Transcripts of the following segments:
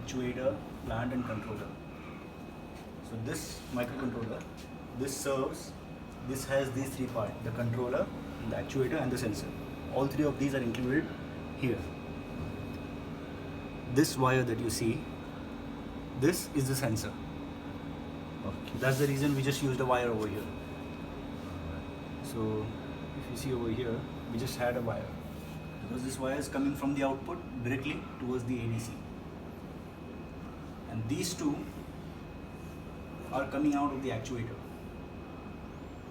actuator, plant and controller. So this microcontroller, this serves, this has these three parts, the controller, the actuator and the sensor. All three of these are included here. This wire that you see, this is the sensor. Okay. That's the reason we just used a wire over here. So if you see over here, we just had a wire. Because this wire is coming from the output directly towards the ADC. And these two are coming out of the actuator.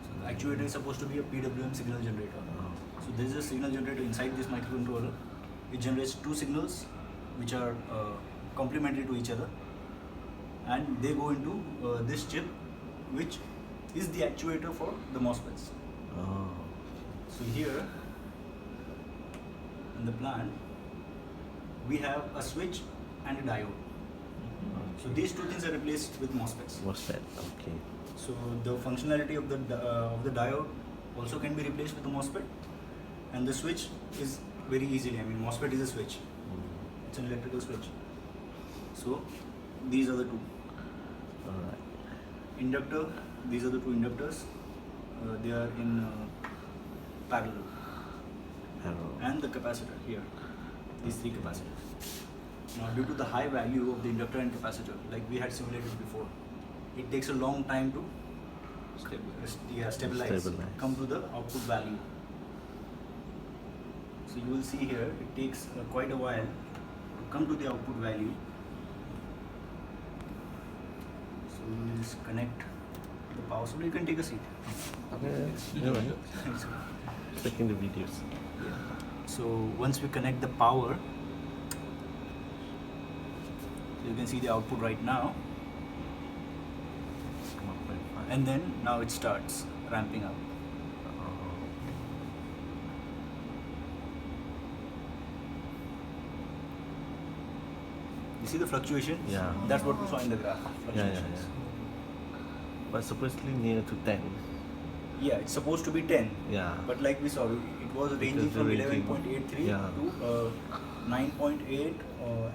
So the actuator is supposed to be a PWM signal generator. So there is a signal generator inside this microcontroller. It generates two signals which are complementary to each other, and they go into this chip, which is the actuator for the MOSFETs. So here in the plant, we have a switch and a diode. So these two things are replaced with MOSFETs. MOSFET, okay. So the functionality of the diode also can be replaced with the MOSFET, and the switch is very easily. I mean, MOSFET is a switch. It's an electrical switch. So these are the two. Alright. Inductor. These are the two inductors. They are in parallel. And the capacitor here. These three capacitors. Now, due to the high value of the inductor and capacitor, like we had simulated before, it takes a long time to stabilize, come to the output value. So you will see here, it takes quite a while to come to the output value. So we will just connect the power supply. You can take a seat. Okay. Taking the videos. Yeah. So once we connect the power, you can see the output right now, and then now it starts ramping up. You see the fluctuation? Yeah. That's what we saw in the graph. Yeah. But supposedly near to 10. Yeah, it's supposed to be 10. Yeah. But like we saw, it was ranging from 11.83 to 9.8,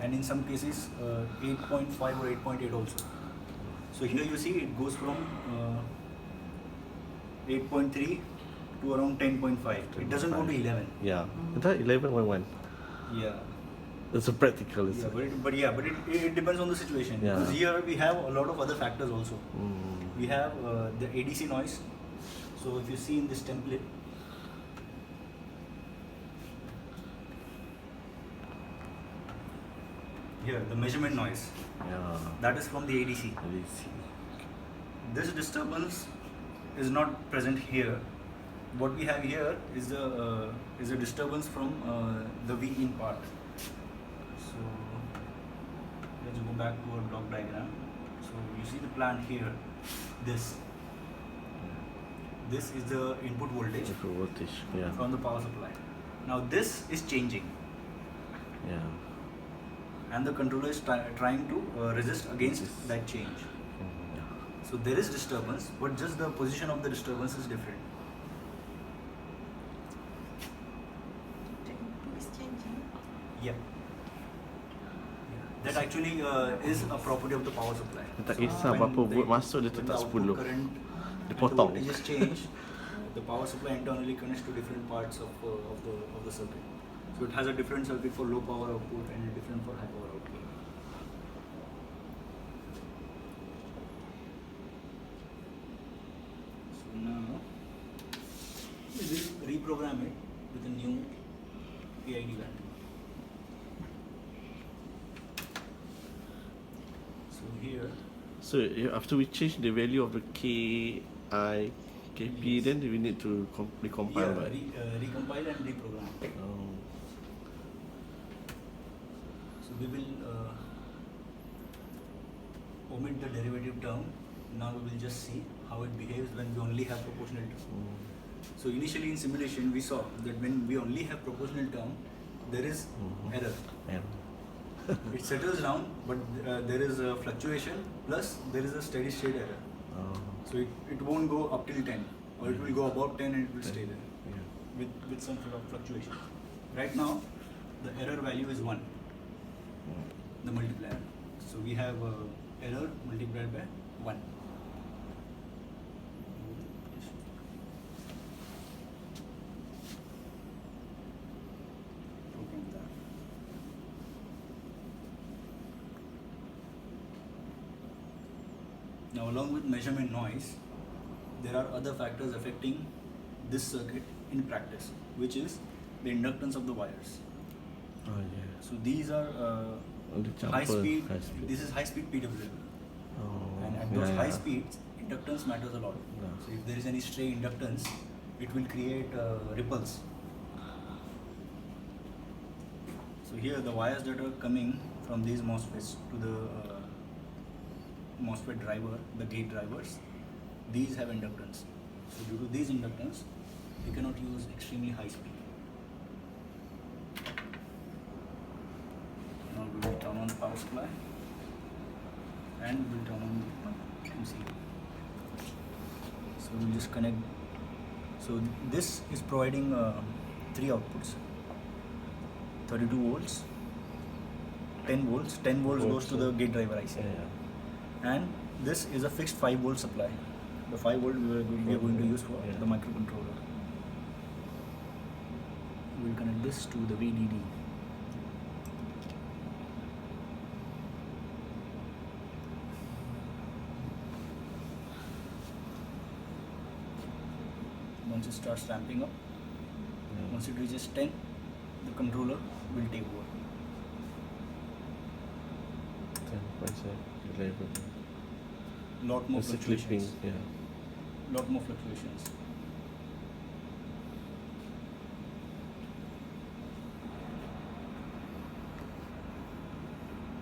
and in some cases 8.5 or 8.8 also. So here you see it goes from 8.3 to around 10.5. It doesn't go to 11. Yeah. It's 11.1. Yeah. It's a practical. Yeah, but it depends on the situation. Yeah. Because here we have a lot of other factors also. We have the ADC noise. So if you see in this template, here the measurement noise, that is from the ADC. This disturbance is not present here. What we have here is a disturbance from the V in part. So let's go back to our block diagram. So you see the plant here. This is the input voltage, from the power supply. Now this is changing. And the controller is trying to resist against that change. So there is disturbance, but just the position of the disturbance is different. It's changing. Yeah. That actually is a property of the power supply. Tak kisah berapa volt masuk dia tetap 10. Dia potong. The voltage is changed. The power supply internally connects to different parts of the circuit. So it has a different circuit for low power output and a different for high power output. So now we will reprogram it with a new PID value. So here. So after we change the value of the KI, KP, then we need to recompile. Recompile and reprogram. So we will omit the derivative term. Now we will just see how it behaves when we only have proportional term. So initially in simulation we saw that when we only have proportional term, there is error. It settles down, but there is a fluctuation plus there is a steady state error. So it won't go up till 10, or it will go above 10 and it will stay there with some sort of fluctuation. Right now the error value is 1, the multiplier. So we have error multiplied by 1. Now, along with measurement noise, there are other factors affecting this circuit in practice, which is the inductance of the wires. Oh yeah. So these are The jumper, high speed. high speed. This is high speed PWM, Oh, and at yeah, those high yeah. speeds, inductance matters a lot. Yeah. So if there is any stray inductance, it will create ripples. So here the wires that are coming from these MOSFETs to the MOSFET driver, the gate drivers, these have inductance. So due to these inductance, you cannot use extremely high speed. Now we will turn on the power supply and we will turn on the MCU. So we will just connect. So this is providing 3 outputs: 32 volts, 10 volts. 10 volts goes to the gate driver IC. Yeah. And this is a fixed 5 volt supply. The 5 volt we are going to use for the microcontroller. We will connect this to the VDD. Once it starts ramping up, once it reaches 10, the controller will take over. 10.7, 11. Lot more It's a clipping, fluctuations. yeah. Lot more fluctuations.